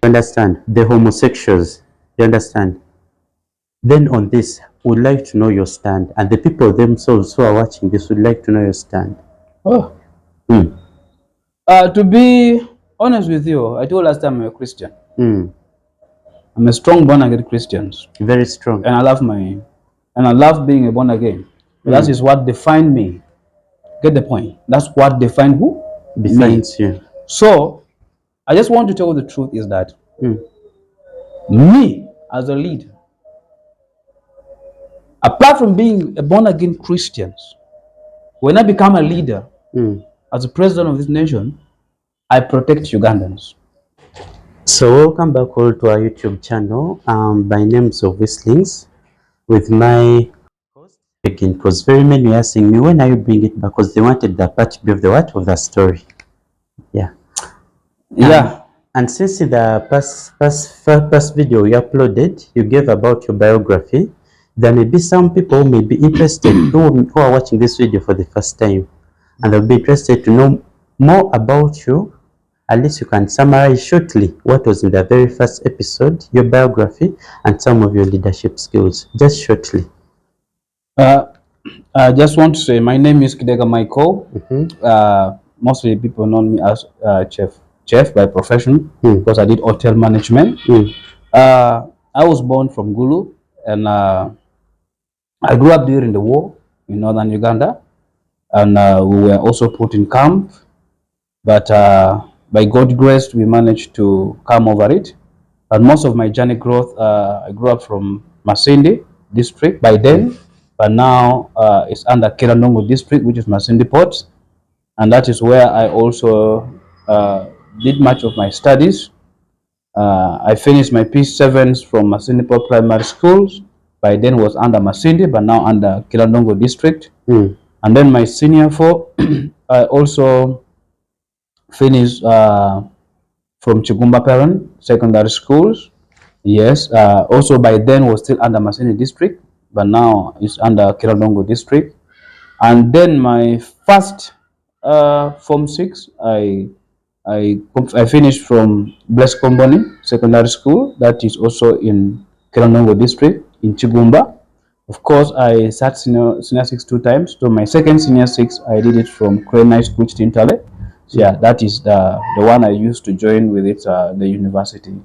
understand? The homosexuals, you understand? Then on this, would like to know your stand, and the people themselves who are watching this would like to know your stand. Oh. Mm. To be honest with you, I told last time I'm a Christian. Mm. I'm a strong born again Christian, Very strong. and I love being a born again. That is what defined me. Get the point? That's what defined who? Defines you. So I just want to tell you the truth is that Mm. me as a leader, apart from being a born again Christian, when I become a leader as the president of this nation, I protect Ugandans. So welcome back all to our YouTube channel. By names of Whistlings with my host again, because very many were asking me, when are you bringing it back? Because they wanted the part B of the what of the story. Yeah. And since in the past video you uploaded, you gave about your biography, there may be some people who may be interested who are watching this video for the first time, and they'll be interested to know more about you. At least you can summarize shortly what was in the very first episode, your biography, and some of your leadership skills, just shortly. I just want to say my name is Kidega Michael. Mostly people know me as chef by profession because I did hotel management. I was born from Gulu, and I grew up during the war in northern Uganda, and we were also put in camp, but by God's grace we managed to come over it. And most of my journey growth, I grew up from Masindi district by then, but now it's under Kirandongo district, which is Masindi Port, and that is where I also did much of my studies. I finished my P7s from Masindi Port Primary Schools. By then was under Masindi, but now under Kirandongo district. And then my senior 4, I also finished from Chigumba Parent Secondary Schools. Yes, also by then was still under Masindi district, but now it's under Kirandongo district. And then my first Form 6, I finished from Blessed Company Secondary School, that is also in Kirandongo district in Chigumba. Of course, I sat senior 6 2 times. So my second senior 6, I did it from Crane High School, Tintale. So yeah, that is the one I used to join with it, the university.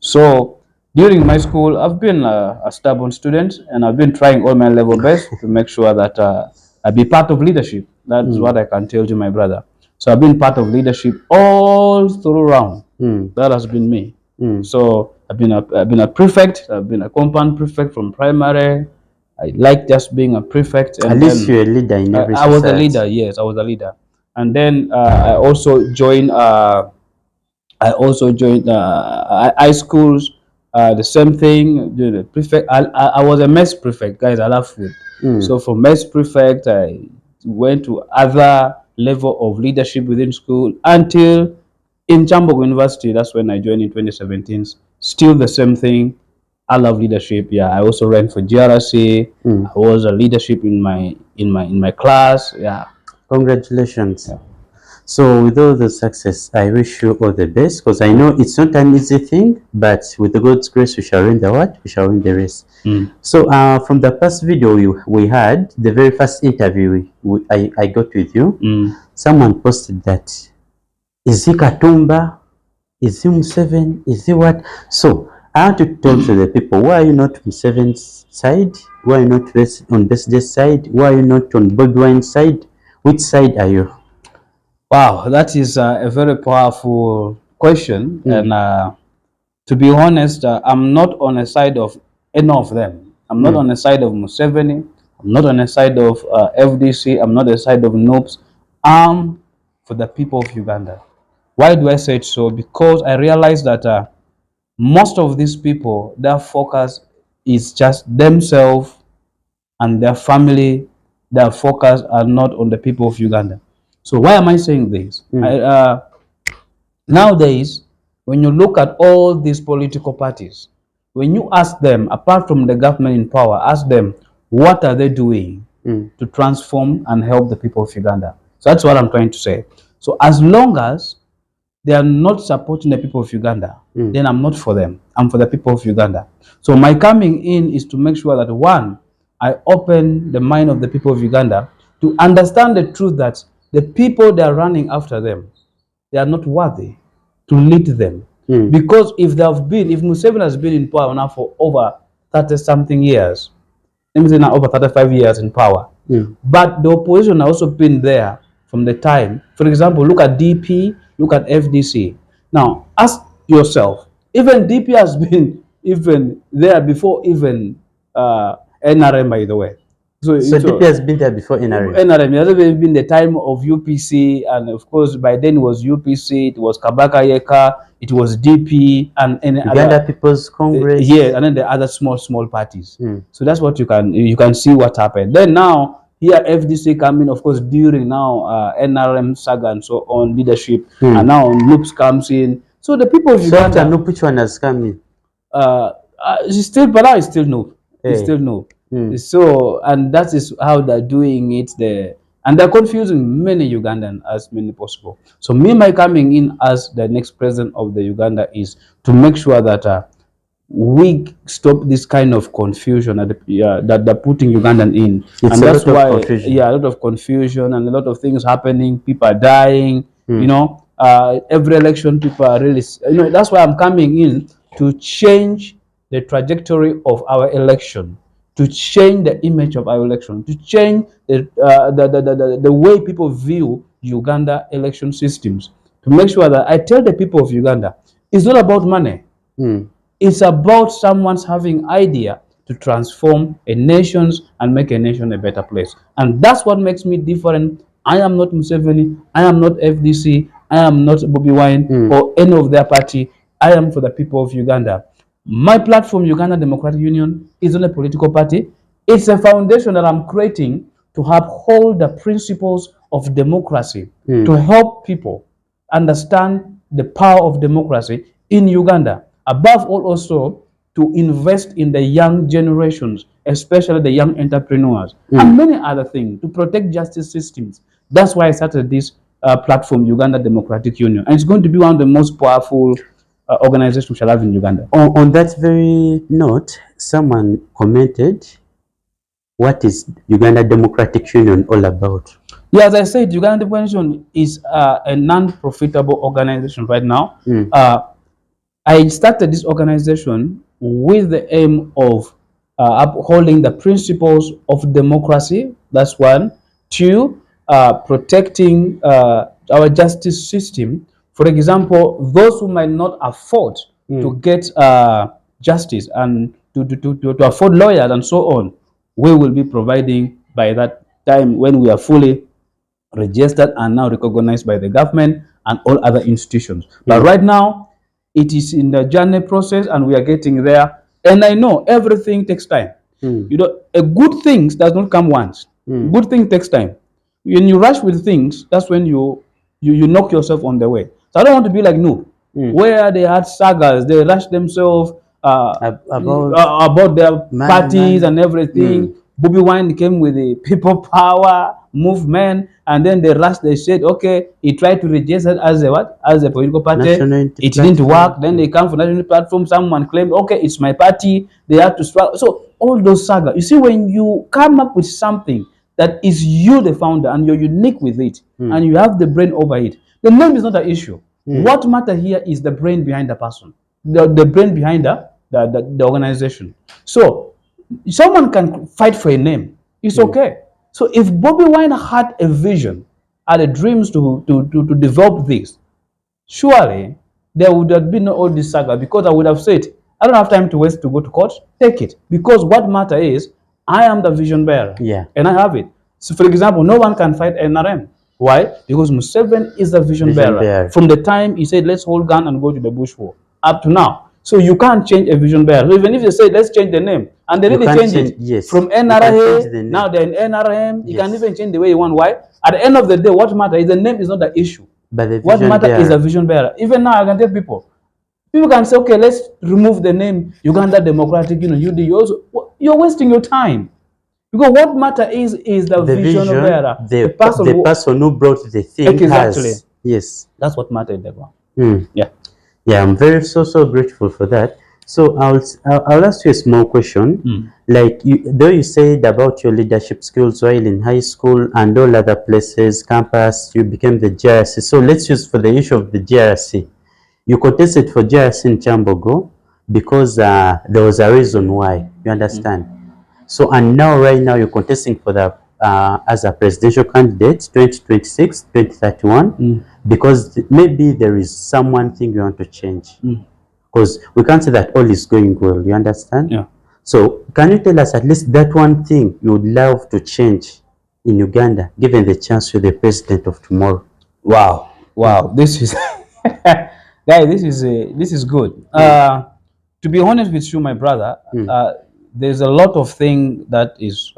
So during my school, I've been a stubborn student, and I've been trying all my level best to make sure that I be part of leadership. That's what I can tell you, my brother. So I've been part of leadership all through around. That has been me. So I've been a prefect. I've been a compound prefect from primary. I like just being a prefect. And at least you're a leader in every society. I was a leader. Yes, I was a leader. And then I also joined. High schools. The same thing. The prefect. I was a mess prefect, guys. I love food. So from mess prefect, I went to other level of leadership within school until in Chambogo University. That's when I joined in 2017. Still the same thing. I love leadership. Yeah, I also ran for GRC. I was a leadership in my class. Yeah. Congratulations. Yeah. So with all the success, I wish you all the best, because I know it's not an easy thing, but with God's grace, we shall win the what? We shall win the race. So from the past video we had, the very first interview I got with you, someone posted that, is he Katumba? Is he Museveni? Is he what? So I want to talk to the people. Why are you not on Museveni's side? Why are you not on Besigye's side? Why are you not on Bobi Wine's side? Which side are you? Wow, that is a very powerful question. And to be honest, I'm not on the side of any of them. I'm not on the side of Museveni. I'm not on the side of FDC. I'm not on the side of NOPS. I'm for the people of Uganda. Why do I say it so? Because I realize that most of these people, their focus is just themselves and their family. Their focus are not on the people of Uganda. So why am I saying this? Nowadays, when you look at all these political parties, when you ask them, apart from the government in power, ask them, what are they doing to transform and help the people of Uganda? So that's what I'm trying to say. So as long as they are not supporting the people of Uganda, Mm. then I'm not for them. I'm for the people of Uganda. So my coming in is to make sure that, one, I open the mind of the people of Uganda to understand the truth that the people they are running after them, they are not worthy to lead them. Mm. Because if Museveni has been in power now for over 30 something years, let me say now over 35 years in power, but the opposition has also been there from the time. For example, look at DP, look at FDC. Now, ask yourself, even DP has been even there before even NRM, by the way. So DP has been there before NRM. NRM, it has even been the time of UPC, and of course, by then it was UPC, it was Kabaka Yeka, it was DP, and Uganda other, People's Congress. yeah, and then the other small parties. Mm. So that's what you can see what happened. Then now here FDC coming, of course, during now NRM saga and so on leadership, and now Loops comes in. So the people of Uganda. So which one has come in? It's still, but now it's still no. Hey. It's still no. So, and that is how they're doing it there. And they're confusing many Ugandan as many possible. So my coming in as the next president of the Uganda is to make sure that we stop this kind of confusion that they're putting Ugandan in. It's and that's why, confusion. a lot of confusion and a lot of things happening. People are dying, you know. Every election, people are really, that's why I'm coming in to change the trajectory of our election, to change the image of our election, to change the way people view Uganda election systems, to make sure that I tell the people of Uganda, it's not about money. It's about someone's having idea to transform a nation and make a nation a better place. And that's what makes me different. I am not Museveni, I am not FDC, I am not Bobby Wine or any of their party. I am for the people of Uganda. My platform, Uganda Democratic Union, is not a political party. It's a foundation that I'm creating to uphold the principles of democracy, to help people understand the power of democracy in Uganda. Above all, also to invest in the young generations, especially the young entrepreneurs, and many other things, to protect justice systems. That's why I started this platform, Uganda Democratic Union. And it's going to be one of the most powerful organizations we shall have in Uganda. On that very note, someone commented, what is Uganda Democratic Union all about? Yeah, as I said, Uganda Democratic Union is a non-profitable organization right now. I started this organization with the aim of upholding the principles of democracy. That's one. Two, protecting our justice system. For example, those who might not afford to get justice and to afford lawyers and so on, we will be providing by that time when we are fully registered and now recognized by the government and all other institutions. But right now, it is in the journey process and we are getting there. And I know everything takes time. A good thing does not come once. Good thing takes time. When you rush with things, that's when you knock yourself on the way. So I don't want to be like where they had sagas, they rush themselves about their parties and everything. Bobby Wine came with the people power movement, and then they said, okay, he tried to register as a political party. It didn't work. Then they come for national platform. Someone claimed, okay, it's my party. They have to struggle. So all those saga. You see, when you come up with something that is you the founder and you're unique with it, and you have the brain over it, the name is not an issue. What matters here is the brain behind the person, the brain behind the organization. So someone can fight for a name. It's okay. So if Bobby Wine had a vision, had a dreams to develop this, surely there would have been all this saga, because I would have said, I don't have time to waste to go to court. Take it. Because what matter is, I am the vision bearer. Yeah. And I have it. So for example, no one can fight NRM. Why? Because Museveni is the vision bearer. From the time he said, let's hold gun and go to the bush war, up to now. So you can't change a vision bearer. So even if they say, let's change the name, and they really change it. Yes. From NRA, now they're in NRM, you can even change the way you want. Why? At the end of the day, what matters is the name is not the issue. But what matters is the vision bearer. Even now, I can tell people can say, okay, let's remove the name Uganda Democratic Union. You're wasting your time. Because what matters is the vision bearer. The person who brought the thing. Exactly. Yes. That's what matters in the ground. Mm. Yeah. Yeah, I'm very so grateful for that. So I'll ask you a small question. Like though you said about your leadership skills while in high school and all other places, campus, you became the GRC. So let's use for the issue of the GRC. You contested for GRC in Chambogo because there was a reason why. You understand? So and now right now you're contesting for the as a presidential candidate 2026, 2031 because maybe there is some one thing you want to change. Because we can't say that all is going well, you understand? Yeah. So can you tell us at least that one thing you would love to change in Uganda, given the chance you're the president of tomorrow? Wow. Wow. This is guy, this is good. To be honest with you, my brother, there's a lot of thing that is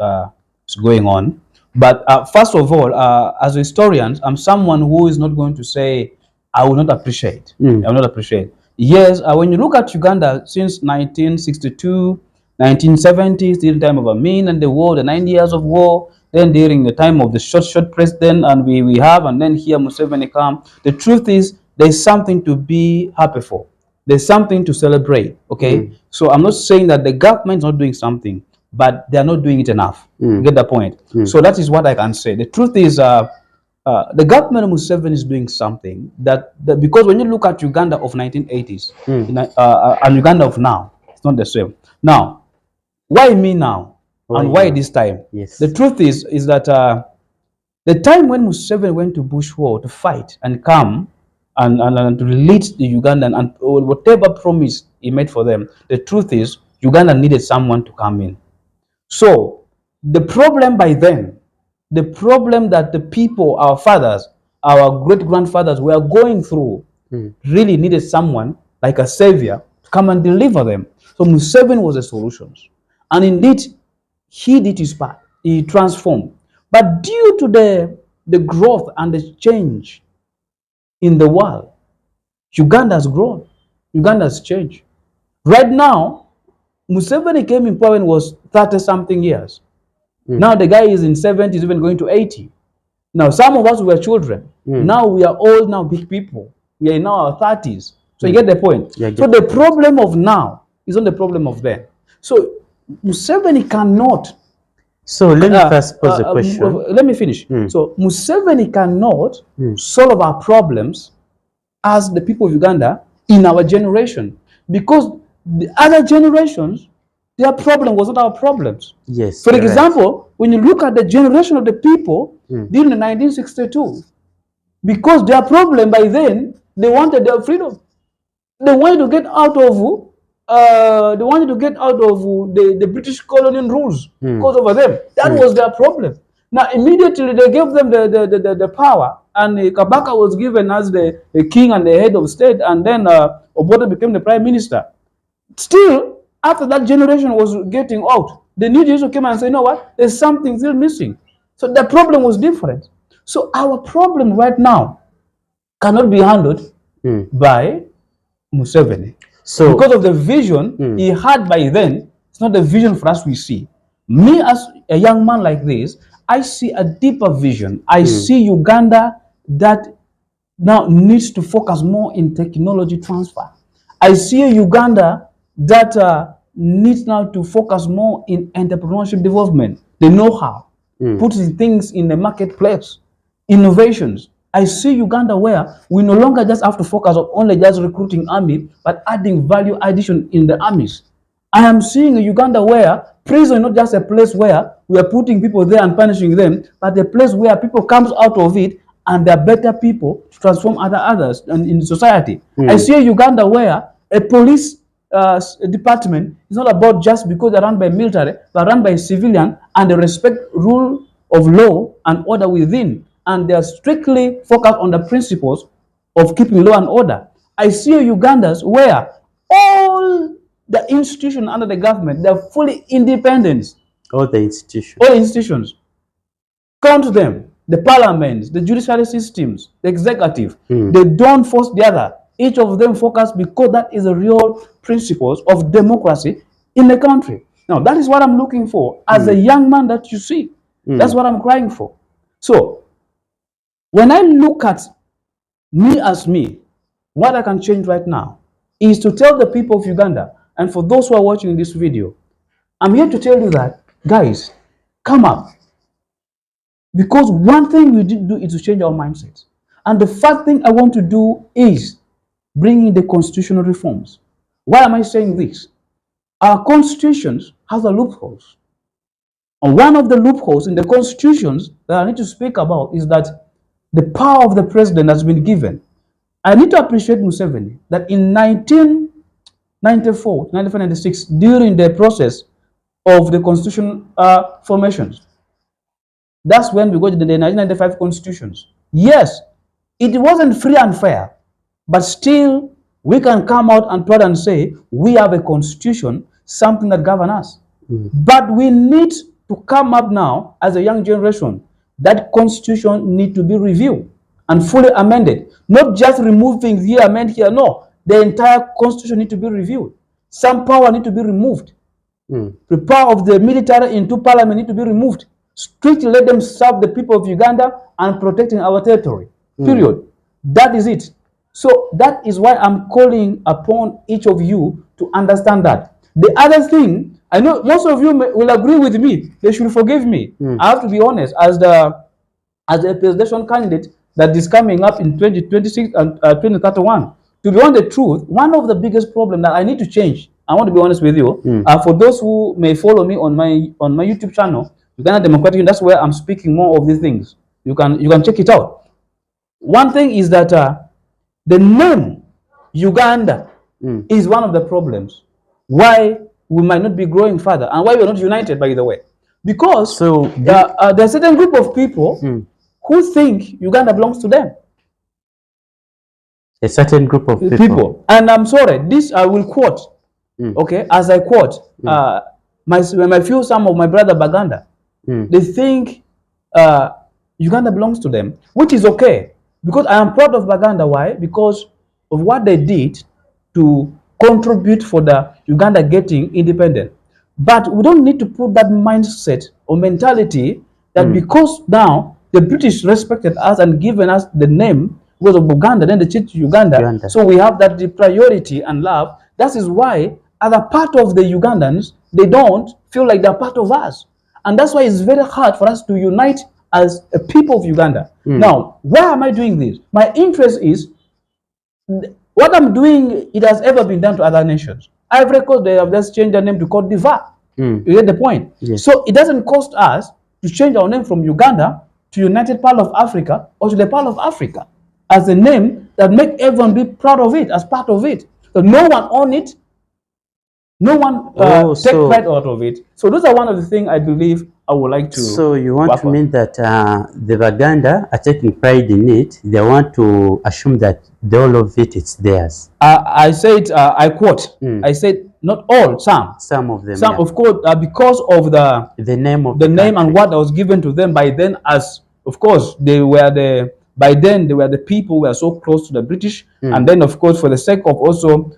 going on. But first of all, as a historian, I'm someone who is not going to say I will not appreciate. I will not appreciate. Yes, when you look at Uganda since 1962, 1970s, during the time of Amin and the war, the 9 years of war, then during the time of the short president, and we have, and then here Museveni come. The truth is, there's something to be happy for. There's something to celebrate, okay? So I'm not saying that the government's not doing something, but they're not doing it enough. You get the point? So that is what I can say. The truth is, the government of Museveni is doing something that because when you look at Uganda of 1980s and Uganda of now, it's not the same. Now, why me now? And why this time? Yes. The truth is that the time when Museveni went to Bush War to fight and come and to lead the Ugandan and whatever promise he made for them, the truth is Uganda needed someone to come in. So the problem by then, the problem that the people, our fathers, our great-grandfathers were going through, really needed someone like a savior to come and deliver them. So Museveni was the solution. And indeed, he did his part. He transformed. But due to the growth and the change in the world, Uganda has grown. Uganda has changed. Right now, Museveni came in power when he was 30-something years. Now the guy is in 70s, even going to 80. Now some of us were children. Now we are old, now big people. We are in our 30s. So you get the point? Yeah, so the problem of now is not the problem of then. So Museveni cannot. So let me first pose a question. Let me finish. So Museveni cannot solve our problems as the people of Uganda in our generation, because the other generations, their problem was not our problems. Yes. For example, when you look at the generation of the people during the 1962, because their problem by then, they wanted their freedom. They wanted to get out of the British colonial rules because over them. That was their problem. Now immediately they gave them the power, and Kabaka was given as the king and the head of state, and then Obote became the prime minister. Still, after that generation was getting out, the new generation came and said, you know what, there's something still missing. So the problem was different. So our problem right now cannot be handled by Museveni. So because of the vision he had by then, it's not the vision for us we see. Me as a young man like this, I see a deeper vision. I see Uganda that now needs to focus more in technology transfer. I see a Uganda that needs now to focus more in entrepreneurship development, the know-how, putting things in the marketplace, innovations. I see Uganda where we no longer just have to focus on only just recruiting army, but adding value addition in the armies. I am seeing a Uganda where prison is not just a place where we are putting people there and punishing them, but a place where people comes out of it and they're better people to transform others in society. I see a Uganda where a police department is not about just because they're run by military, but run by civilian, and they respect rule of law and order within, and they are strictly focused on the principles of keeping law and order. I see a Ugandans where all the institutions under the government, they're fully independent. All the institutions. All institutions. Count them. The parliaments, the judiciary systems, the executive. They don't force the other. Each of them focus because that is the real principles of democracy in the country. Now, that is what I'm looking for as a young man that you see. That's what I'm crying for. So, when I look at me as me, what I can change right now is to tell the people of Uganda, and for those who are watching this video, I'm here to tell you that, guys, come up. Because one thing we did do is to change our mindsets. And the first thing I want to do is bring in the constitutional reforms. Why am I saying this? Our constitutions have the loopholes. And one of the loopholes in the constitutions that I need to speak about is that the power of the president has been given. I need to appreciate Museveni that in 1994, 1996, during the process of the constitution formations, that's when we got the 1995 constitutions. Yes, it wasn't free and fair, but still we can come out and proud and say we have a constitution, something that governs us. But we need to come up now as a young generation. That constitution need to be reviewed and fully amended. Not just remove things here, amend here. No, the entire constitution need to be reviewed. Some power need to be removed. The power of the military into parliament need to be removed. Strictly let them serve the people of Uganda and protecting our territory. Period. That is it. So that is why I'm calling upon each of you to understand that. The other thing, I know most of you will agree with me. They should forgive me. I have to be honest, as a presidential candidate that is coming up in 2026 and 2031. To be honest, the truth, one of the biggest problems that I need to change, I want to be honest with you, for those who may follow me on my YouTube channel, Uganda Democratic Union, that's where I'm speaking more of these things. You can check it out. One thing is that the name Uganda is one of the problems why we might not be growing further and why we're not united, by the way. Because there's a certain group of people who think Uganda belongs to them. A certain group of people. And I'm sorry, this I will quote. Okay, as I quote, some of my brother Baganda, they think Uganda belongs to them, which is okay. Because I am proud of Baganda. Why? Because of what they did to contribute for the Uganda getting independent. But we don't need to put that mindset or mentality that because now the British respected us and given us the name because of Uganda, then they changed to Uganda. So we have that priority and love. That is why other part of the Ugandans, they don't feel like they're part of us. And that's why it's very hard for us to unite as a people of Uganda. Now, why am I doing this? My interest is, what I'm doing, it has ever been done to other nations. Ivory Coast, they have just changed their name to Côte d'Ivoire. You get the point? Yes. So it doesn't cost us to change our name from Uganda to United Pearl of Africa or to the Pearl of Africa as a name that make everyone be proud of it, as part of it. So no one own it, no one take pride out of it. So those are one of the things I believe I would like to. So you want to mean that the Baganda are taking pride in it? They want to assume that all of it is theirs. I said, I quote. I said not all, some. Some of them. Some, of course, because of the name of the name and what was given to them by then. As of course they were by then they were the people who were so close to the British, and then of course for the sake of also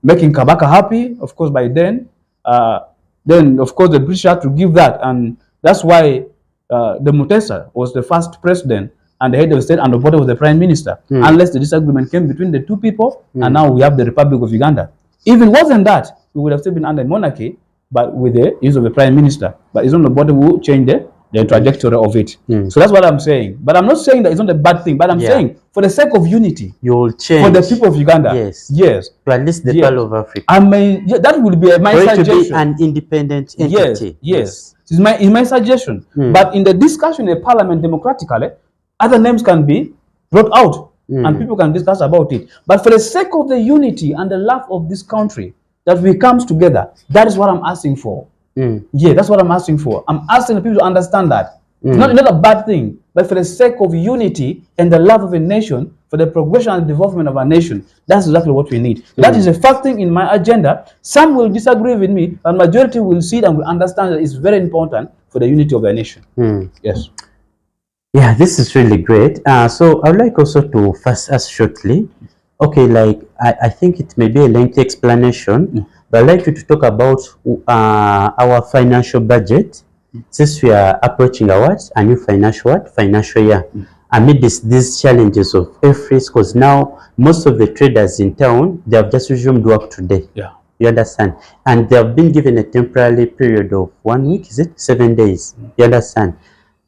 making Kabaka happy, of course by then of course the British had to give that, and that's why the Mutesa was the first president and the head of the state, and the bottom was the prime minister, unless the disagreement came between the two people, and now we have the Republic of Uganda. If it wasn't that, we would have still been under monarchy, but with the use of the prime minister. But it's not the bottom who changed the trajectory of it. So that's what I'm saying. But I'm not saying that it's not a bad thing, but I'm saying for the sake of unity, you'll change for the people of Uganda. Yes. To at least the Pearl of Africa. That will be my suggestion. For it to be an independent entity. Yes. It's my suggestion. But in the discussion in Parliament democratically, other names can be brought out and people can discuss about it. But for the sake of the unity and the love of this country, that we come together, that is what I'm asking for. Yeah, that's what I'm asking for. I'm asking the people to understand that. It's not a bad thing, but for the sake of unity and the love of a nation, for the progression and development of our nation, that's exactly what we need. That is a fact thing in my agenda. Some will disagree with me, but majority will see it and will understand that it's very important for the unity of the nation. Yes. Yeah, this is really great. So I would like also to first ask shortly, okay, like I think it may be a lengthy explanation, but I'd like you to talk about our financial budget, since we are approaching a new financial year. amid these challenges of air freight, because now most of the traders in town, they have just resumed work today. Yeah. You understand? And they have been given a temporary period of 1 week, is it? 7 days. You understand?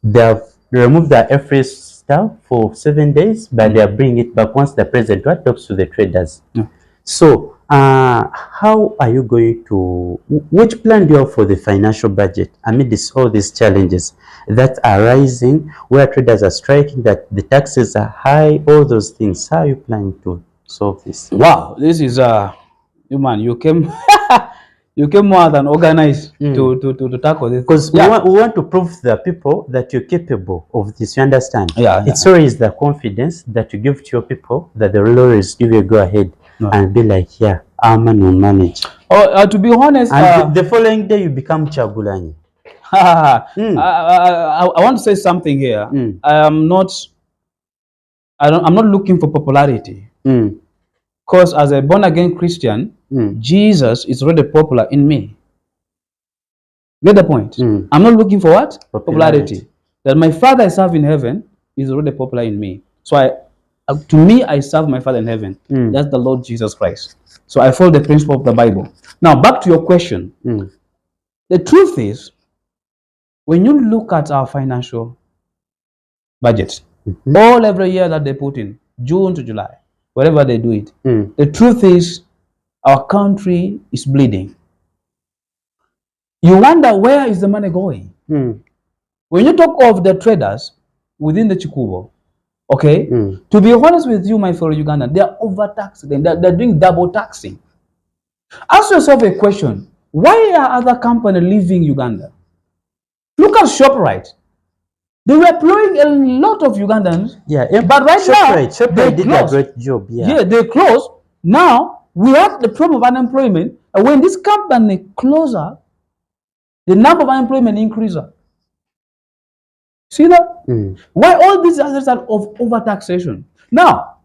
They have removed the air freight staff for 7 days, but they are bringing it back once the president talks to the traders. Yeah. So, how are you going to, which plan do you have for the financial budget amid all these challenges that are rising, where traders are striking, that the taxes are high, all those things? How are you planning to solve this? Wow, this is you man, you came you came more than organized to tackle this. Because we want to prove to the people that you're capable of this, you understand? Yeah, It's always the confidence that you give to your people that the lawyers give you a go ahead and be like, yeah, our man will manage. Oh, to be honest, and the following day you become Chagulanyi. I want to say something here. I'm not looking for popularity. Because as a born-again Christian, Jesus is already popular in me. Get the point? I'm not looking for what? Popularity. That my Father I serve in heaven is already popular in me. So to me, I serve my Father in heaven. That's the Lord Jesus Christ. So I follow the principle of the Bible. Now, back to your question. The truth is, when you look at our financial budget, all every year that they put in, June to July, wherever they do it, the truth is our country is bleeding. You wonder, where is the money going? When you talk of the traders within the Chikubo, okay, to be honest with you, my fellow Ugandan, they are overtaxing, they're doing double taxing. Ask yourself a question: why are other companies leaving Uganda? Look at ShopRite. They were employing a lot of Ugandans. Yeah, but right now, ShopRite did a great job. Yeah, they closed. Now we have the problem of unemployment. And when this company closes, the number of unemployment increases. See that? Why all these assets are of overtaxation? Now,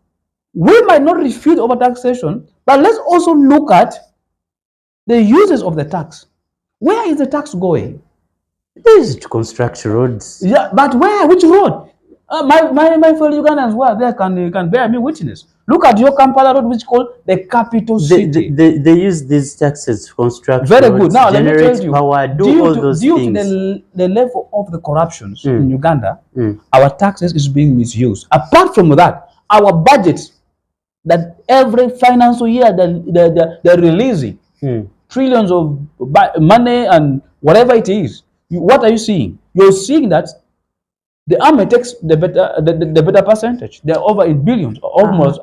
we might not refute overtaxation, but let's also look at the uses of the tax. Where is the tax going? It is to construct roads. Yeah, but where? Which road? My fellow Ugandans were there can bear me witness. Look at your Kampala road, which is called the capital city. They use these taxes to construct very roads, good. Now let me tell you, power, do all those things. Due to the level of the corruptions in Uganda, our taxes is being misused. Apart from that, our budgets that every financial year they're releasing trillions of money and whatever it is. What are you seeing? You're seeing that the army takes the better percentage. They're over in billions, almost.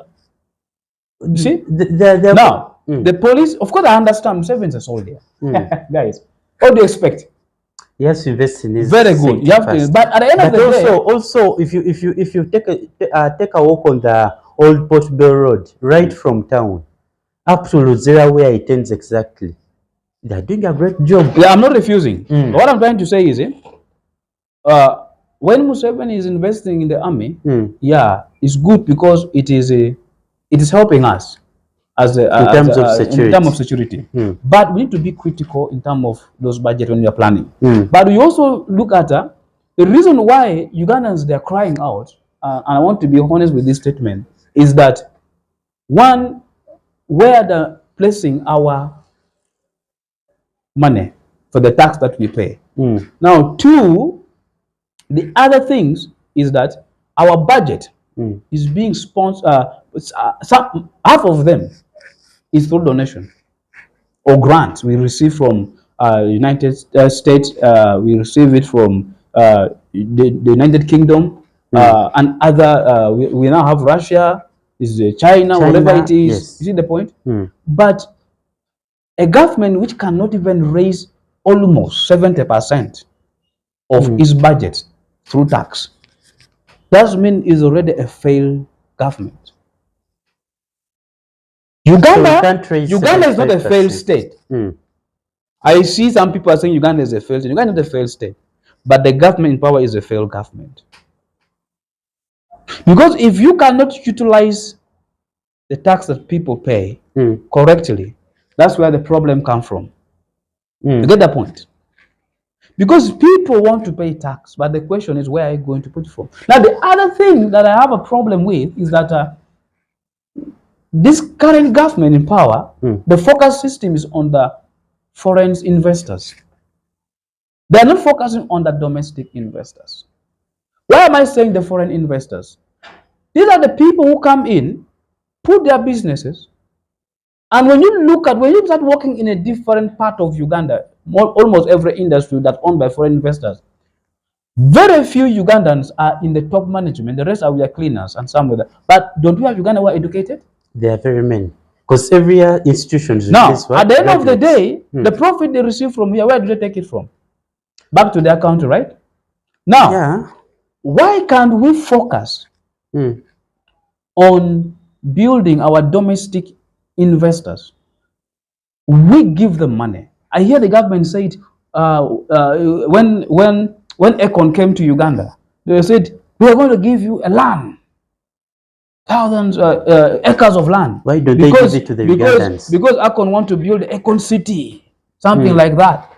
You see? Now, the police, of course, I understand. Museveni is a soldier. Guys, what do you expect? Yes, invest in this. Very good. You have to, but at the end of the day, also, if you take a walk on the old Port Bell Road, right from town up to Luzera, where it ends exactly, they're doing a great job. Yeah, I'm not refusing. What I'm trying to say is, when Museveni is investing in the army, yeah, it's good because it is helping us as in terms of security. But we need to be critical in terms of those budgets when we are planning. But we also look at the reason why Ugandans they're crying out, and I want to be honest with this statement, is that one, where they're placing our money for the tax that we pay. Now, two, the other things is that our budget is being sponsored. Half of them is through donation or grants we receive from United States. We receive it from the United Kingdom and other. We now have Russia, China, whatever it is. Yes. You see the point? But a government which cannot even raise almost 70% of its budget through tax, that means is already a failed government. Uganda is not a failed state. I see some people are saying Uganda is a failed state. Uganda is not a failed state, but the government in power is a failed government. Because if you cannot utilize the tax that people pay correctly, that's where the problem comes from. You get that point? Because people want to pay tax, but the question is, where are you going to put it from? Now, the other thing that I have a problem with is that this current government in power, the focus system is on the foreign investors. They are not focusing on the domestic investors. Why am I saying the foreign investors? These are the people who come in, put their businesses, and when you start working in a different part of Uganda, almost every industry that's owned by foreign investors, very few Ugandans are in the top management. The rest are their cleaners and some of them. But don't we have Uganda who are educated? There are very many. Because every institution is now, at the end of the day, the profit they receive from here, where do they take it from? Back to their country, right? Now, why can't we focus on building our domestic investors? We give them money. I hear the government say it when Econ came to Uganda, they said, we are going to give you a land, thousands acres of land. Why don't they give it to the Ugandans? Because Econ want to build Econ City, something like that.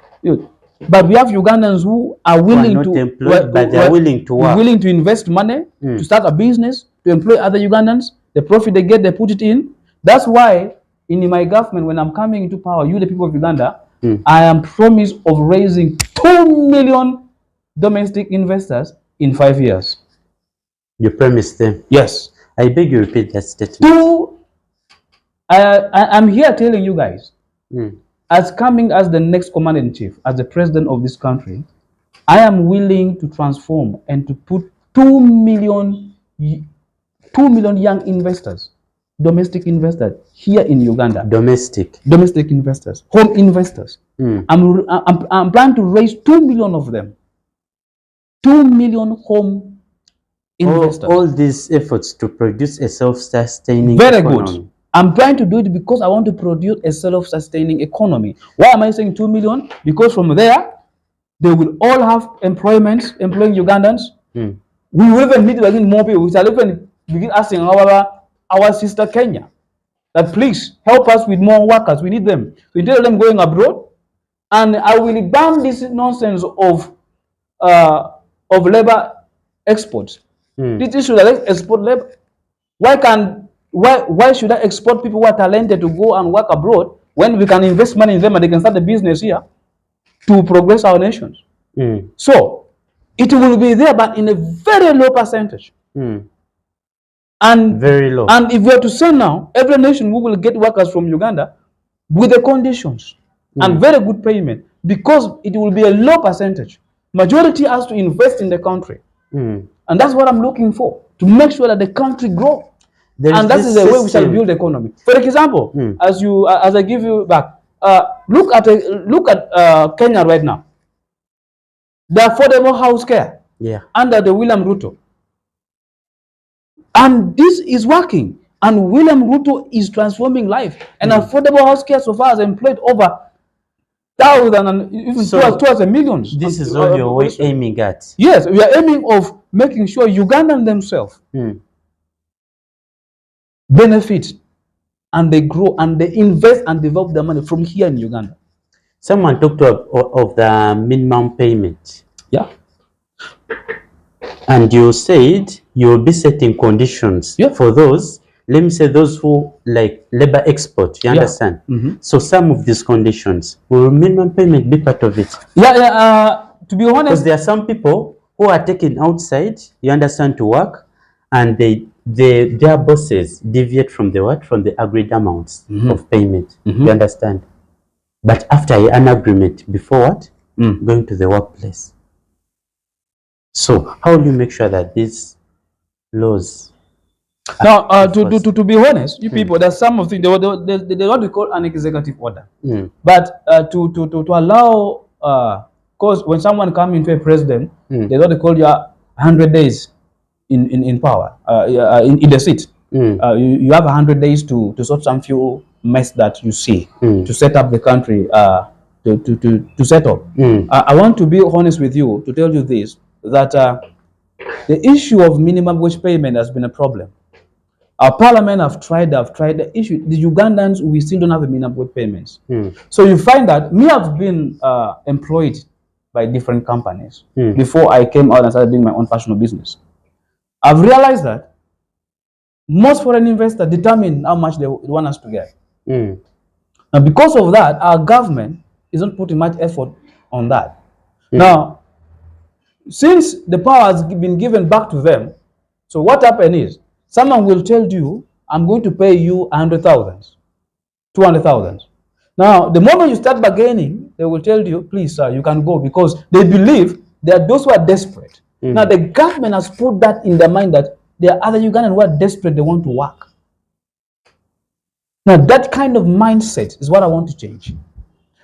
But we have Ugandans who are willing to employed, but they are willing to work, willing to invest money to start a business, to employ other Ugandans. The profit they get, they put it in. That's why in my government, when I'm coming into power, you the people of Uganda, I am promised of raising 2 million domestic investors in 5 years. You promised them? Yes. I beg you repeat that statement. I'm here telling you guys, as coming as the next commander-in-chief, as the president of this country, I am willing to transform and to put 2 million young investors, domestic investors here in Uganda. Domestic investors, home investors. I'm planning to raise 2 million of them. 2 million home investors. All these efforts to produce a self-sustaining Very economy. good. I'm trying to do it because I want to produce a self-sustaining economy. Why am I saying 2 million? Because from there, they will all have employment, employing Ugandans. We will even meet again more people. We shall even begin asking our sister Kenya that please help us with more workers. We need them. So instead of them going abroad, and I will ban this nonsense of labor exports. This issue that export labor. Why should I export people who are talented to go and work abroad when we can invest money in them and they can start a business here to progress our nations? So it will be there, but in a very low percentage. And very low. And if we are to say now, every nation we will get workers from Uganda with the conditions and very good payment, because it will be a low percentage. Majority has to invest in the country. And that's what I'm looking for, to make sure that the country grows. And that is the way we shall build the economy. For example, as I give you back, look at Kenya right now. The affordable house care under the William Ruto. And this is working. And William Ruto is transforming life. And affordable house care so far has employed over thousands and even towards the millions. This is all you're aiming at. Yes, we are aiming of making sure Ugandans themselves benefit, and they grow and they invest and develop their money from here in Uganda. Someone talked of the minimum payment. Yeah. And you said you'll be setting conditions for those, let me say those who like labor export, you understand? So some of these conditions, will minimum payment be part of it? To be honest, because there are some people who are taken outside, you understand, to work, and their bosses deviate from the agreed amounts of payment. You understand? But after an agreement, before what? Going to the workplace. So how do you make sure that these laws? Now, to be honest, you people, there's some of things they what we call an executive order. But to allow, because when someone comes into a president, they what they call you 100 days in power, in the seat. You have 100 days to sort some few mess that you see to set up the country, to set up. I want to be honest with you to tell you this, that the issue of minimum wage payment has been a problem. Our parliament have tried the issue. The Ugandans, we still don't have a minimum wage payments. So you find that me have been employed by different companies before I came out and started doing my own personal business. I've realized that most foreign investors determine how much they want us to get. And because of that, our government is not putting much effort on that. Now, since the power has been given back to them, so what happened is someone will tell you, I'm going to pay you 100,000, 200,000. Now, the moment you start bargaining, they will tell you, please, sir, you can go, because they believe there are those who are desperate. Now, the government has put that in their mind that there are other Ugandans who are desperate, they want to work. Now, that kind of mindset is what I want to change.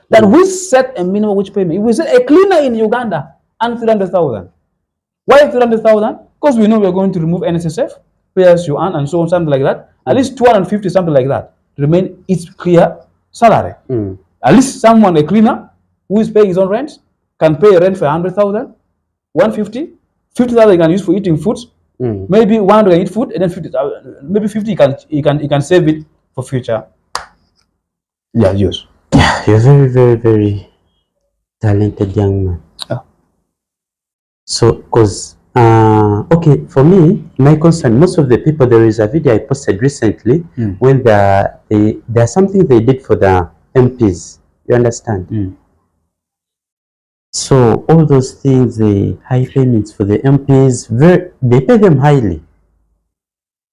That we set a minimum wage payment. If we set a cleaner in Uganda and 300,000. Why 300,000? Because we know we are going to remove NSSF, pay as you earn, and so on, something like that. At least 250, something like that. Remain its clear salary. At least someone, a cleaner, who is paying his own rent, can pay rent for 100,000, 150, 50,000 you can use for eating food. Maybe 100 can eat food, and then 50, maybe 50 you can save it for future. Yeah, use. Yeah, you're very, very, very talented young man. So, because, okay, for me, my concern, most of the people, there is a video I posted recently when there's something they did for the MPs. You understand? So, all those things, the high payments for the MPs, they pay them highly.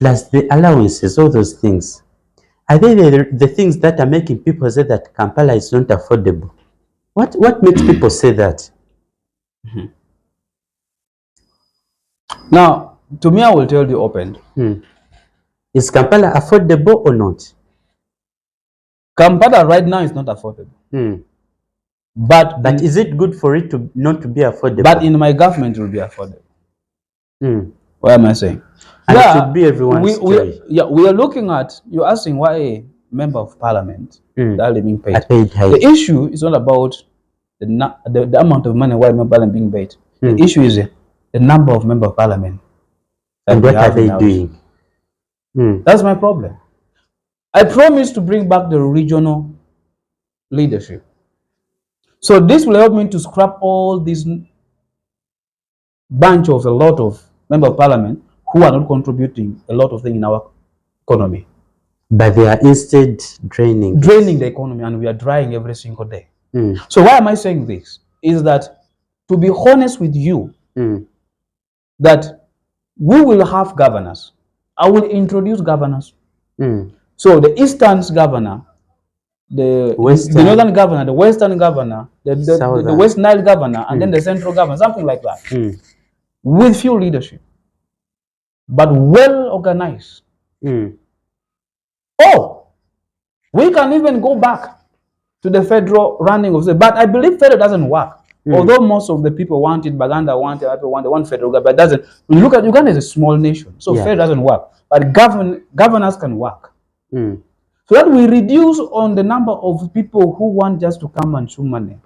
Plus the allowances, all those things. Are they the things that are making people say that Kampala is not affordable? What makes people say that? Now, to me, I will tell you open. Is Kampala affordable or not? Kampala right now is not affordable. But is it good for it to not to be affordable? But in my government, it will be affordable. What am I saying? And it should be everyone's story. We are looking at, you're asking why a member of parliament that is being paid. The issue is not about the amount of money why a member of parliament being paid. The issue is the number of member of parliament. And what are they doing? That's my problem. I promised to bring back the regional leadership. So this will help me to scrap all this bunch of a lot of member of parliament who are not contributing a lot of things in our economy. But they are instead draining the economy, and we are drying every single day. So why am I saying this? Is that, to be honest with you, that we will have governors. I will introduce governors. So the Eastern governor, the Northern governor, the Western governor, the West Nile governor, and then the Central governor, something like that, with few leadership, but well organized. Oh, we can even go back to the federal running of the, but I believe federal doesn't work. Although most of the people want it, Baganda want it, people want federal government, but it doesn't. When you look at Uganda, is a small nation, so federal doesn't work. But governors can work. So that we reduce on the number of people who want just to come and chew money.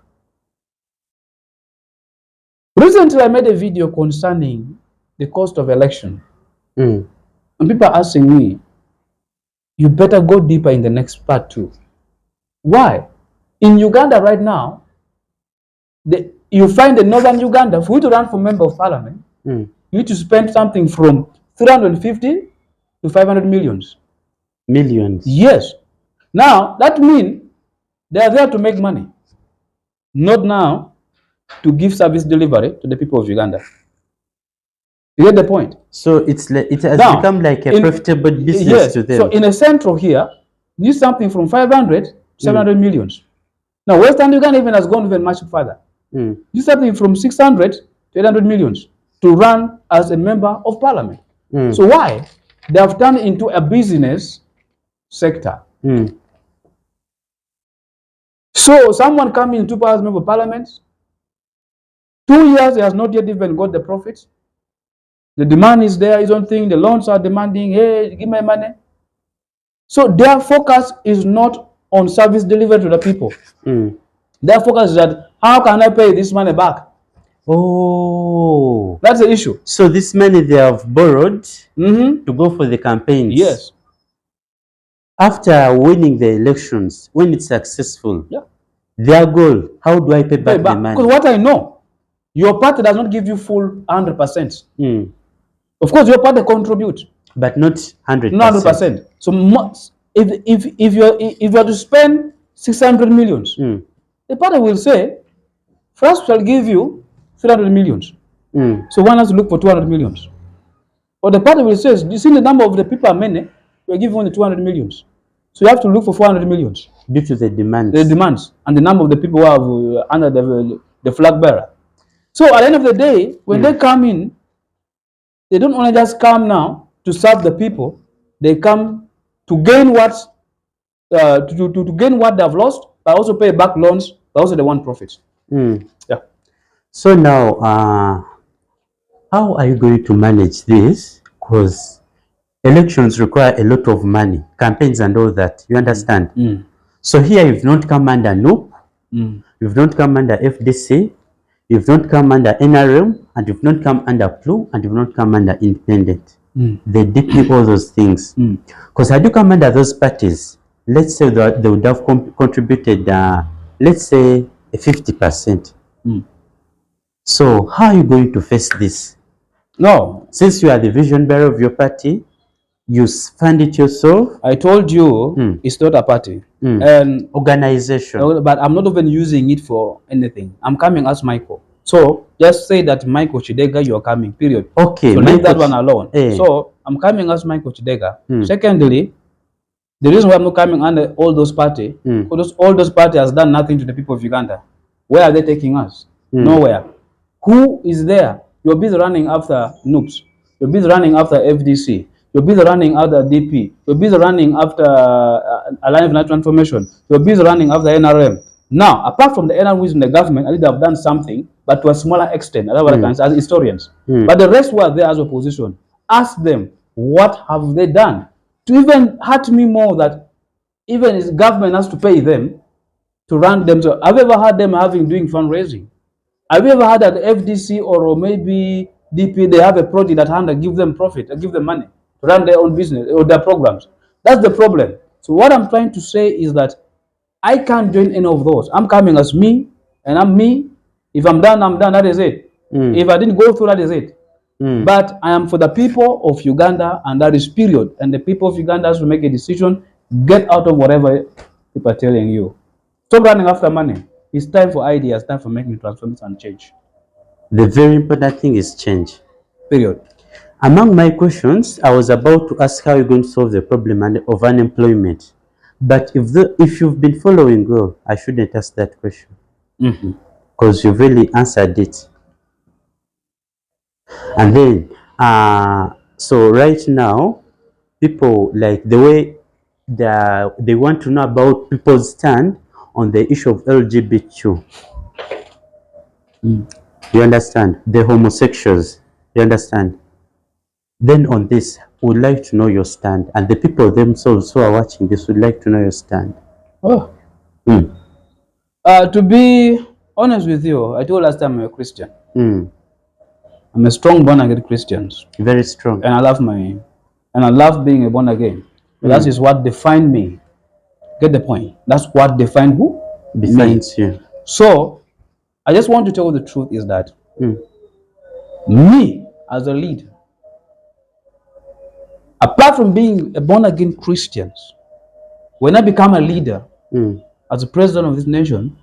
Recently, I made a video concerning the cost of election. And people are asking me, you better go deeper in the next part too. Why? In Uganda right now, you find in Northern Uganda, for you to run for member of parliament, you need to spend something from 350 to 500 millions. Millions? Yes. Now, that means they are there to make money. Not now to give service delivery to the people of Uganda. You get the point? So it has become like a profitable business to them. So in a central here, you need something from 500 to 700 millions. Now, Western Uganda even has gone even much further. You something from 600 to 800 millions to run as a member of parliament. So why? They have turned into a business sector. So someone coming into power as member of parliament, 2 years he has not yet even got the profits. The demand is there, his own thing, the loans are demanding, hey, give me money. So their focus is not on service delivery to the people. Their focus is that, how can I pay this money back? Oh. That's the issue. So this money they have borrowed to go for the campaigns. Yes. After winning the elections, when it's successful, their goal, how do I pay back the money? Because what I know, Your party does not give you full 100%. Mm. Of course, your party contribute, But not 100%. not 100%. So if you're to spend 600 millions, Mm. the party will say, first shall give you 300 millions. Mm. So one has to look for 200 millions. Or the party will say, you see the number of the people are many, we're giving only 200 millions. So you have to look for 400 millions. Due to the demands. The demands and the number of the people who have under the flag bearer. So at the end of the day, when they come in, they don't only just come now to serve the people, they come to gain what to gain what they've lost, but also pay back loans, but also they want profits. Mm. Yeah. So now, how are you going to manage this? Because elections require a lot of money, campaigns and all that. You understand? Mm. So here you've not come under NUP, Mm. you've not come under FDC, you've not come under NRM, and you've not come under PLU, and you've not come under Independent. Mm. They deeply all those things. Because had you come under those parties, let's say that they would have contributed, let's say, 50%. Mm. So how are you going to face this? No, Since you are the vision bearer of your party, you fund it yourself. I told you it's not a party. And Organization. but I'm not even using it for anything. I'm coming as Michael. So just say that Michael Chidega, you're coming, period. Okay. So leave that one alone. Eh. So I'm coming as Michael Chidega. Secondly, the reason why I'm not coming under all those parties, because all those parties has done nothing to the people of Uganda. Where are they taking us? Nowhere. Who is there? You're busy running after NUPS. You're busy running after FDC. You're busy running after DP. You're busy running after Alliance for National Transformation. You're busy running after NRM. Now, apart from the NRM who is in the government, I think they have done something, but to a smaller extent, as historians. But the rest were there as opposition. Ask them, what have they done? To even hurt me more that even his government has to pay them to run them. So have you ever heard them doing fundraising? Have you ever heard that FDC or maybe DP, they have a project at hand that give them profit, that give them money to run their own business or their programs? That's the problem. So what I'm trying to say is that I can't join any of those. I'm coming as me, and I'm me. If I'm done, I'm done. That is it. If I didn't go through, that is it. But I am for the people of Uganda, and that is period. And the people of Uganda has to make a decision. Get out of whatever people are telling you. Stop running after money. It's time for ideas, time for making transformation and change. The very important thing is change. Period. Among my questions, I was about to ask how you're going to solve the problem of unemployment. But if you've been following well, I shouldn't ask that question. Because you've really answered it. And then, so right now, people like the way they want to know about people's stand on the issue of LGBTQ. You understand? The homosexuals. You understand? Then on this, would like to know your stand, and the people themselves who are watching this would like to know your stand. Oh. To be honest with you, I told last time I'm a Christian. I'm a strong born again Christian. Very strong. And I love being a born again. That is what defined me. Get the point? That's what defined who? Defines you. So I just want to tell you the truth is that me as a leader, apart from being a born again Christian, when I become a leader as a president of this nation,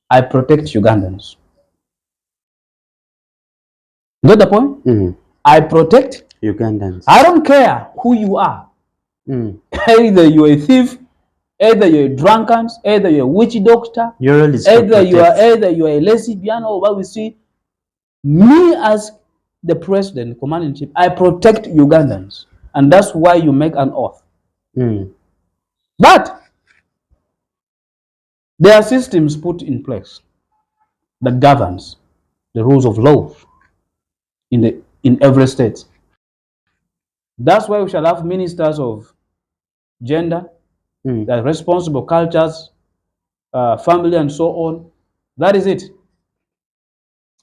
I protect Ugandans. Get the point? I protect Ugandans. I don't care who you are. Either you're a thief, either you're a drunkard, either you're a witch doctor, either you're a lesbian, or what we see. Me as the president, commander in chief, I protect Ugandans, and that's why you make an oath. But there are systems put in place that governs the rules of law in every state. That's why we shall have ministers of gender, that responsible cultures, family, and so on. That is it.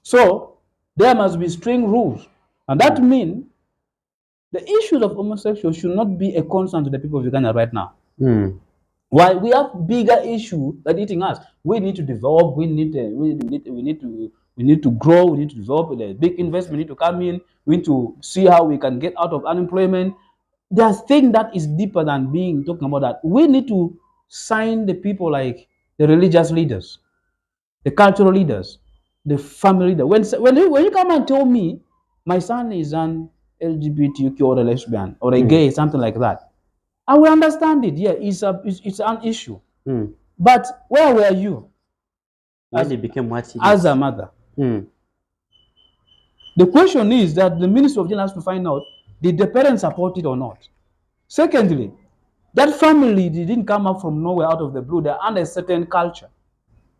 So there must be strict rules, and that means the issues of homosexuality should not be a concern to the people of Uganda right now. Why? We have bigger issues that eating us. We need to develop. We need to We need to grow. We need to develop. There's big investment need to come in. We need to see how we can get out of unemployment. There's thing that is deeper than being talking about that. We need to sign the people like the religious leaders, the cultural leaders, the family leader. When you come and tell me my son is an LGBTQ or a lesbian or a gay, something like that, I will understand it. Yeah, it's an issue. But where were you when it became what it as is? a mother? The question is that the Ministry of Gender has to find out, did the parents support it or not? Secondly, that family didn't come up from nowhere out of the blue. They're under a certain culture.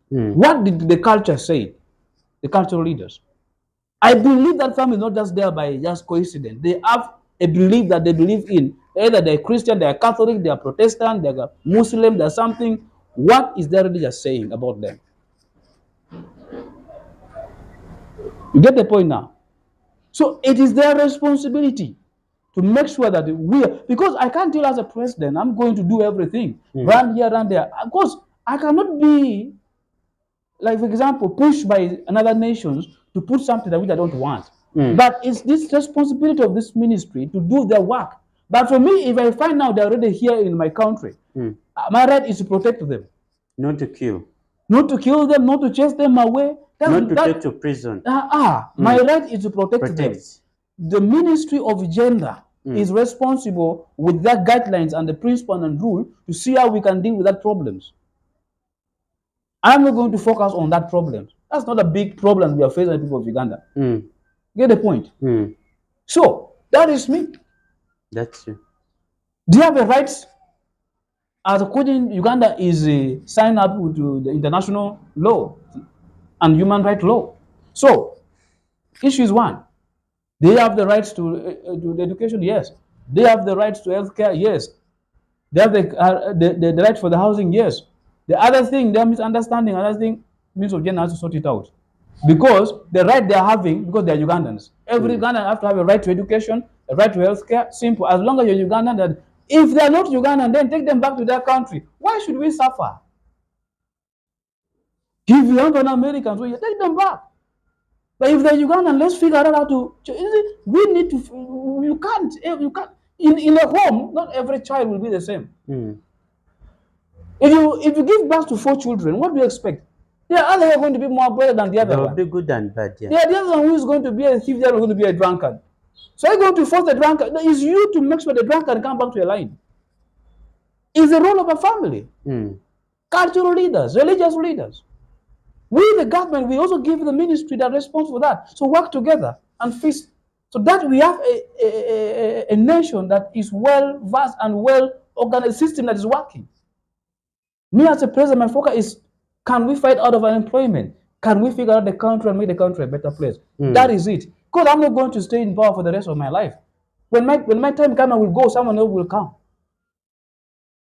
What did the culture say? The cultural leaders. I believe that family is not just there by just coincidence. They have a belief that they believe in. Either they're Christian, they're Catholic, they're Protestant, they're Muslim, they're something. What is their religious saying about them? You get the point now? So it is their responsibility to make sure that because I can't tell as a president, I'm going to do everything, run here, run there. Of course, I cannot be, like, for example, pushed by another nations to put something that which I don't want. But it's this responsibility of this ministry to do their work. But for me, if I find out they're already here in my country, my right is to protect them. Not to kill. Not to kill them, not to chase them away. Not to take to prison. My right is to protect them. The Ministry of Gender is responsible with their guidelines and the principle and rule to see how we can deal with that problems. I'm not going to focus on that problem. That's not a big problem we are facing, the people of Uganda. Get the point? So that is me. That's you. Do you have a right? As according Uganda is signed up to the international law and human rights law. So issue is one. They have the rights to the education, yes. They have the rights to healthcare, yes. They have the right for the housing, yes. The other thing, they're misunderstanding. Another thing, Ministry of Gender has to sort it out. Because the right they're having, because they're Ugandans. Every Ugandan have to have a right to education, a right to healthcare. Simple. As long as you're Ugandan, that if they're not Ugandan, then take them back to their country. Why should we suffer? If you have an American, so you take them back. But if they're Ugandan, let's figure out how to. We need to. You can't. In a home, not every child will be the same. If you give birth to 4 children, what do you expect? The other are going to be more better than the other. They will be good and bad. Yeah. The other one who is going to be a thief, the other going to be a drunkard. So you're going to force the drunkard. It's you to make sure the drunkard come back to your line. It's the role of a family. Cultural leaders, religious leaders. We, the government, we also give the ministry that response for that. So work together and fix, so that we have a nation that is well versed and well organized system that is working. Me as a president, my focus is, can we fight out of unemployment? Can we figure out the country and make the country a better place? That is it. Because I'm not going to stay in power for the rest of my life. When my time comes, I will go, someone else will come.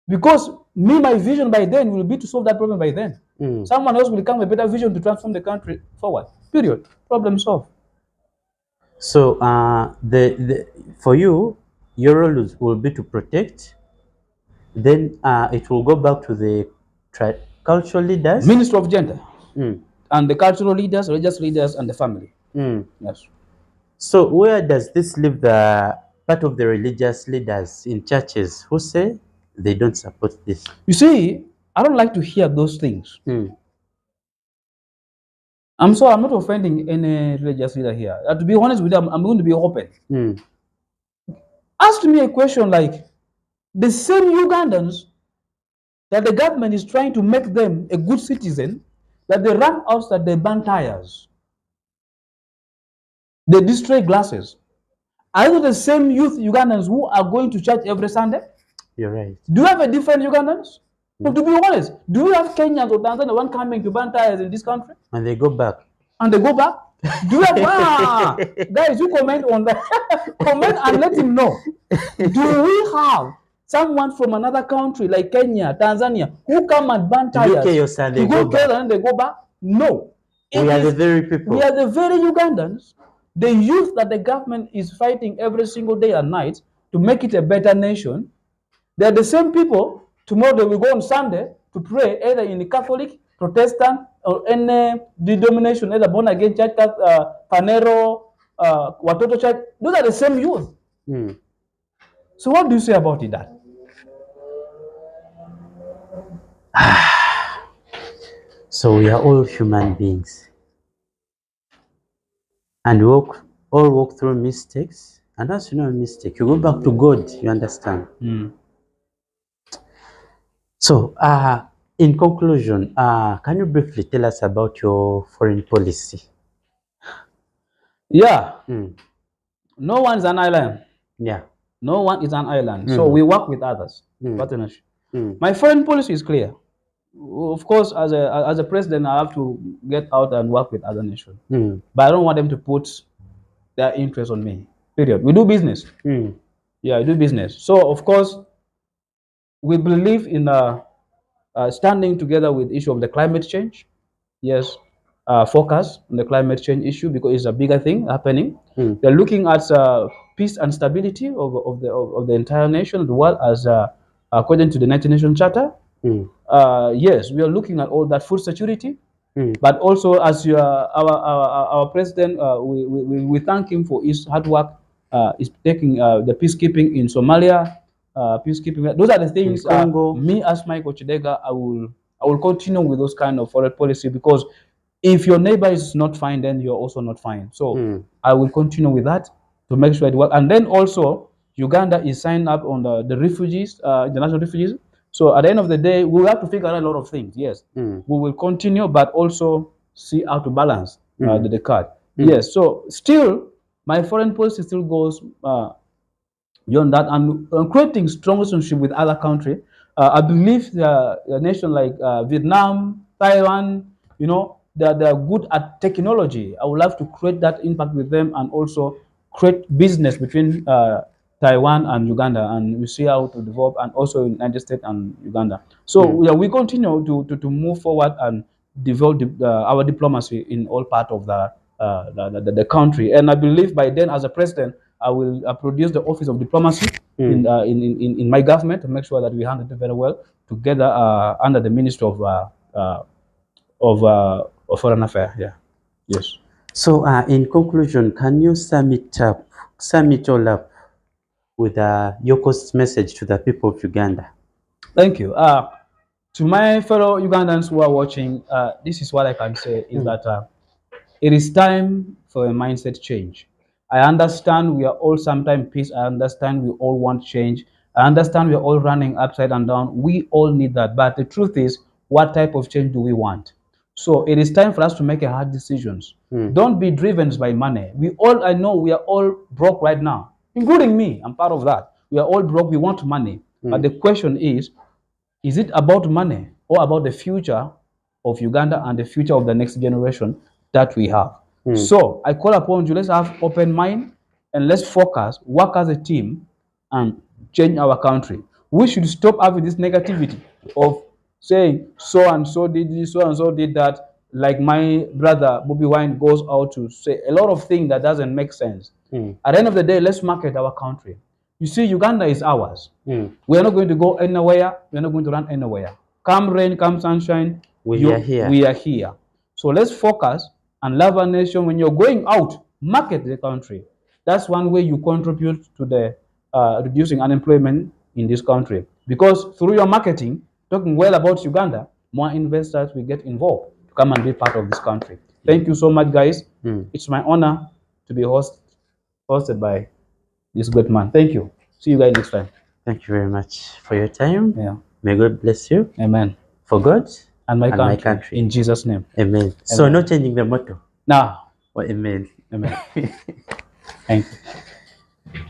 Because my vision by then will be to solve that problem by then. Someone else will come with a better vision to transform the country forward. Period. Problem solved. So for you, your role will be to protect. Then it will go back to the cultural leaders. Minister of Gender. And the cultural leaders, religious leaders, and the family. Yes. So where does this leave the part of the religious leaders in churches who say they don't support this? You see, I don't like to hear those things. I'm sorry, I'm not offending any religious leader here. To be honest with you, I'm going to be open. Ask me a question like, the same Ugandans that the government is trying to make them a good citizen, that they run outside, they burn tires, they destroy glasses. Are you the same youth Ugandans who are going to church every Sunday? You're right. Do you have a different Ugandans? No, to be honest, do you have Kenyans or Tanzania one coming to burn tires in this country? And they go back. And they go back? Do you have guys, you comment on that. Comment and let him know. Do we have someone from another country like Kenya, Tanzania, who come and burn tires? They go back. And they go back? No. We are the very people. We are the very Ugandans, the youth that the government is fighting every single day and night to make it a better nation. They are the same people. Tomorrow they will go on Sunday to pray either in the Catholic, Protestant, or any denomination, either born again church, Panero, Watoto church, those are the same youth. So what do you say about it, Dad? So we are all human beings, and we all walk through mistakes. And once you know a mistake, you go back to God. You understand? So, in conclusion, can you briefly tell us about your foreign policy? Yeah. No one's an island. Yeah. No one is an island. So we work with others. Partnership. My foreign policy is clear. Of course, as a president, I have to get out and work with other nations. But I don't want them to put their interest on me. Period. We do business. Yeah, I do business. So of course, we believe in standing together with the issue of the climate change. Yes, focus on the climate change issue because it's a bigger thing happening. They're looking at peace and stability of the entire nation, the world, as according to the United Nations Charter. Yes, we are looking at all that food security, but also as our president, we thank him for his hard work. Is taking the peacekeeping in Somalia, peacekeeping. Those are the things. Me as Michael Chidega, I will continue with those kind of foreign policy because if your neighbor is not fine, then you're also not fine. So I will continue with that to make sure it works. And then also Uganda is signed up on the refugees, international refugees. So at the end of the day, we will have to figure out a lot of things. Yes, we will continue, but also see how to balance the card. Yes, so still my foreign policy still goes beyond that and creating strong relationship with other countries. I believe a nation like Vietnam, Taiwan, you know, they're good at technology. I would love to create that impact with them and also create business between Taiwan and Uganda, and we see how to develop, and also United States and Uganda. So yeah, we continue to move forward and develop our diplomacy in all part of the country. And I believe by then, as a president, I will produce the office of diplomacy in my government to make sure that we handle it very well together under the Ministry of Foreign Affairs. Yeah. Yes. So, in conclusion, can you sum it all up with your Yokos message to the people of Uganda? Thank you. To my fellow Ugandans who are watching, this is what I can say is that it is time for a mindset change. I understand we are all sometimes peace. I understand we all want change. I understand we are all running upside and down. We all need that. But the truth is, what type of change do we want? So it is time for us to make a hard decisions. Don't be driven by money. I know we are all broke right now, including me. I'm part of that. We are all broke. We want money. But the question is it about money or about the future of Uganda and the future of the next generation that we have? So I call upon you, let's have open mind and let's focus, work as a team and change our country. We should stop having this negativity of saying so and so did this, so and so did that. Like my brother Bobby Wine goes out to say a lot of things that doesn't make sense. At the end of the day, let's market our country. You see, Uganda is ours. We are not going to go anywhere. We are not going to run anywhere. Come rain, come sunshine, we are here. We are here. So let's focus and love our nation. When you're going out, market the country. That's one way you contribute to the reducing unemployment in this country. Because through your marketing, talking well about Uganda, more investors will get involved to come and be part of this country. Thank you so much, guys. It's my honor to be hosted by this great man. Thank you. See you guys next time. Thank you very much for your time. Yeah. May God bless you. Amen. For God and my country. In Jesus' name. Amen. So not changing the motto. No. Oh, amen. Amen. Thank you.